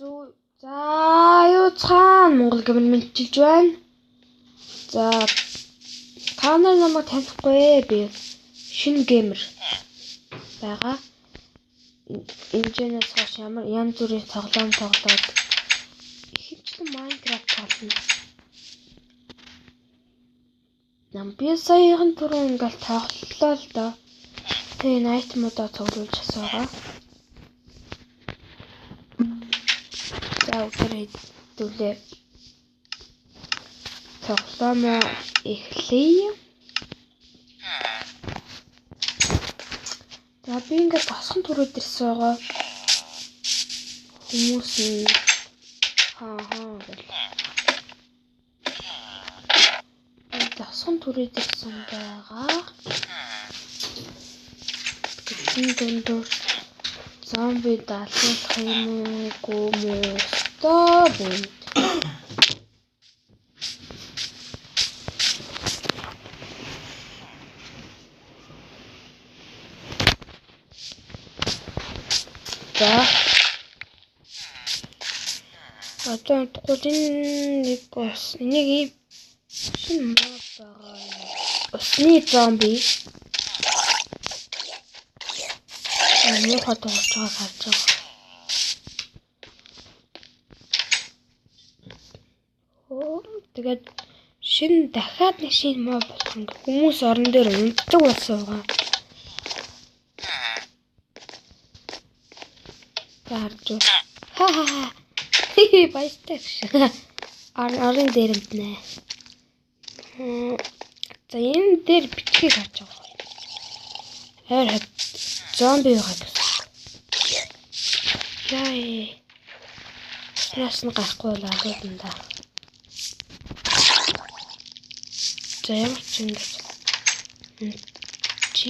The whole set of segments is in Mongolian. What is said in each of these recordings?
За юу цаана Монгол гэмээр мэдчилж байна. За та нар намайг танихгүй би шинэ геймер байгаа. Энэжнээс хойш ямар янз бүрийн тоглоом тоглоод ихэвчлэн Minecraft тоглоно. Би саяхан түрүү ингээл тоглолоо л доо. Тэгээ night mode тоглож байгаа. За үгүй дүүлээ. Тоглоомоо эхлэе. За би ингээд босхон түрүүд ирсэн байгаа. Хүмүүс нь гэл. Би босхон түрүүд ирсэн байгаа. Гэтэн дөндөө зомби даалгах юм уу мөстөө бүнд. Одоо тулын нэг бас нэг шинэ мод байгаа. Усны зомби. Амин хот орж байгааг харж байгаа. Тэгээд шинэ дахиад нэг шинэ мод болох юм. Хүмүүс орон дээр унтдаг болсон байгаа. Гарч. Ха. Баяртай. Арын дээр мэднэ. За энэ дээр бичгийг харж байгаа. Хайр зомби байгаа гэсэн. Яа. Яс нь гарахгүй л агуулна да. За ямар ч юм чи.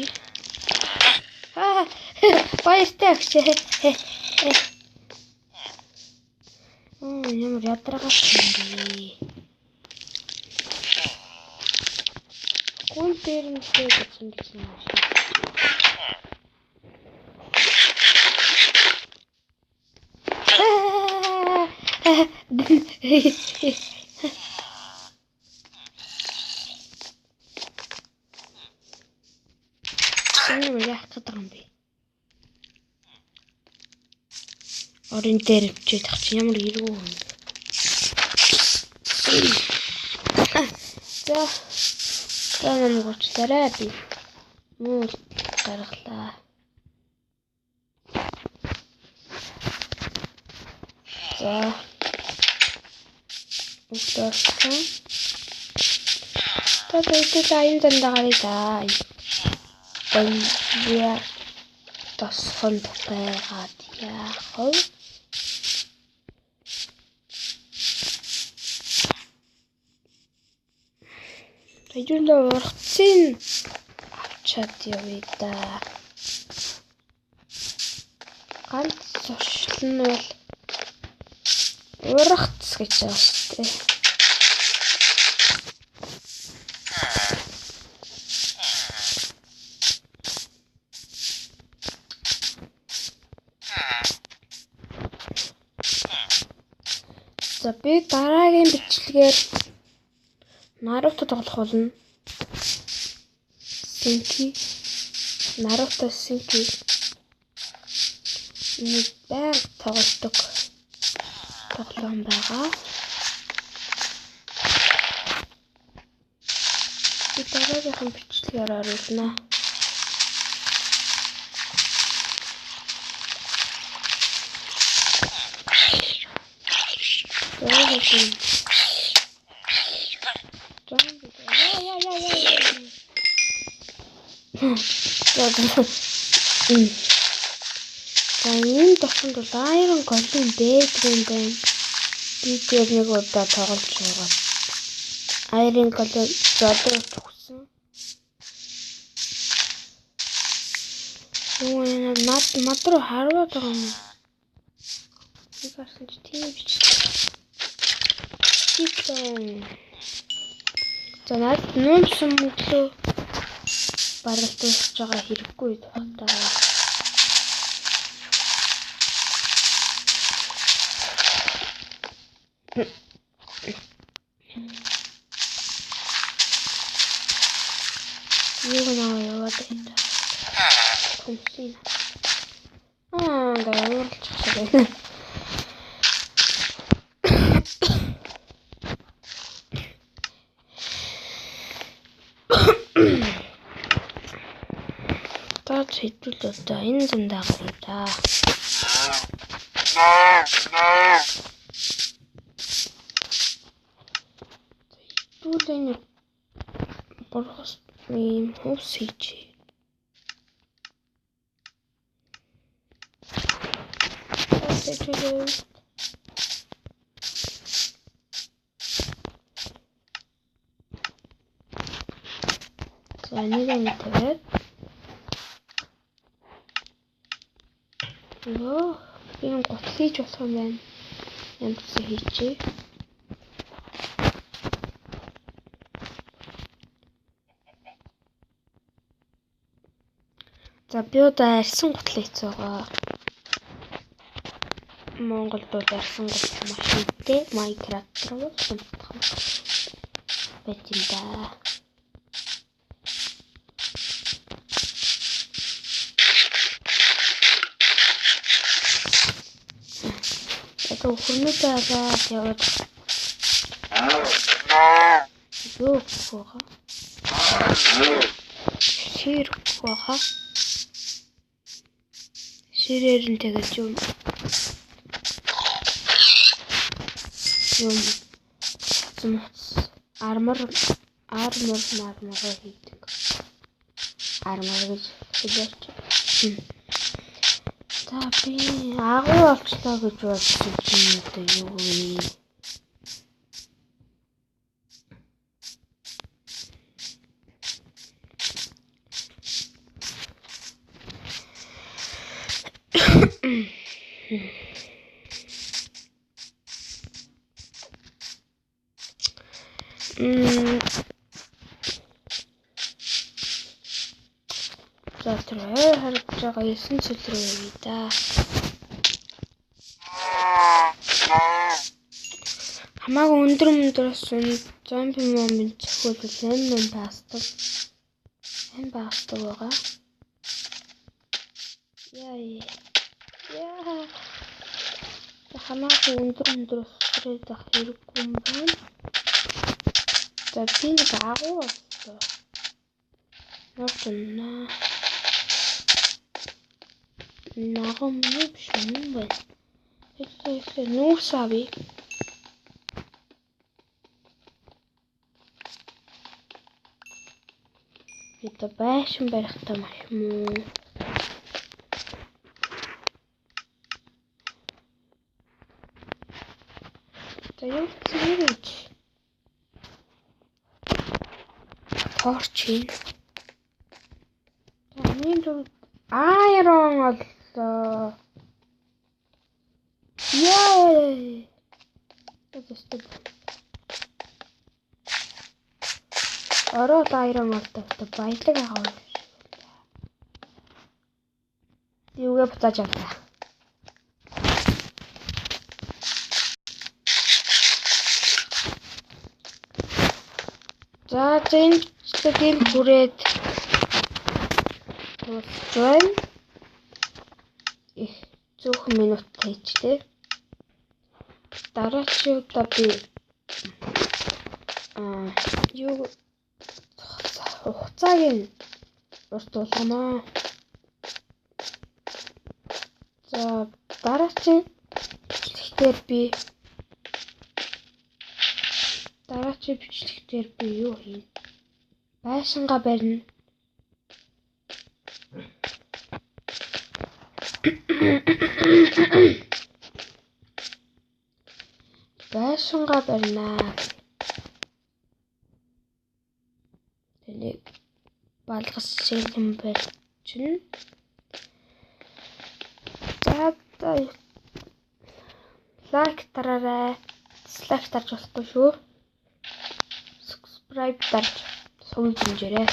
Баяртай. Ямар ядрагаас юм бэ? Гүн дээр нь гэсэн юм шиг. Яах гэдэг юм бэ? Орон дээр бичээд тах чи ямар ирүү юм. За нам гоцлаарай би. Муу гаргалаа. За. Утаарсан. Тэгээд энэ дандагарыг даа. Я тасхан байгаад яах вэ? Тэжүүлээ ургацын авчаад явъя да. Ганц зуршил нь бол ургац гэж байна шүү дээ. За би дараагийн бичлэгээр Наруто тоглох болно. Наруто Синки. Нэг баг тоглодог тоглоом байгаа. Би дараагийн бичлэгээр оруулна. За энэ тохиолдолд бол Iron Golem байдаг юм байна. Би тэр нэг удаа тоглож байгаа. Iron Golem зодоо төгсөн. Юу над руу харваад байгаа юм. Би гарсан чи тийм биш. За над нүүмсэн мөглөө баралтуулж байгаа хэрэггүй тохиолдол. Юу наа яваад байна. Томсин. Даавал чагсаа. Таа хэдүүл одоо энэ зандаа гарна да. Хэдүүл энэ борхос ийм хөвс хийж. За нэг юм тавиад. Йоо, ийм гутал хийж болох юм байна. Ямар ч хийчихье. За би одоо арьсан гутал хийцээгаа. Монголд арьсан гутал машинтай Minecraft руу сумтах байж юм да. Это хурмытай яваад. Юу гоо. Шир гоо. Ширээр нь тэгээд юм армор хийдэг. Армор гэж хэлээч. За би агуу болчлоо гэж бодсон чинь одоо юу вэ? За тэр харж байгаа 9 цэл рүү явъя да. Хамаагүй өндрөөс зомби момент зөвхөн энэ пастал. Энэ пастал байгаа. Яа. Хамаагүй өндрөөс ирээд ах хэрэггүй юм байна. За би нэг агуу боллоо. Нотна. Нагом биш юм байна. Это нуусави. Это байшин барихтай маш муу. За юу ч торчин. Миний айрон оллоо. Яа. Тэстэй. Ороод айрон олдоо баялаг аваа. Юугээ буцааж авлаа. За энэ гэр хүрээд дуусчихвэн. Зөөх минут хийчихлээ. Дараагийн удаа би юу хугацааг нь урт болгоно. За дараагийн бичлэгтэр би юу хийнэ? Байшингаа барина. Байшингаа барина. Тэнийг балгас шилэн барьчихна. За лайк тараарай. Дизлайк тарж болохгүй шүү. Subscribe дарж сувж хэмжээрэй.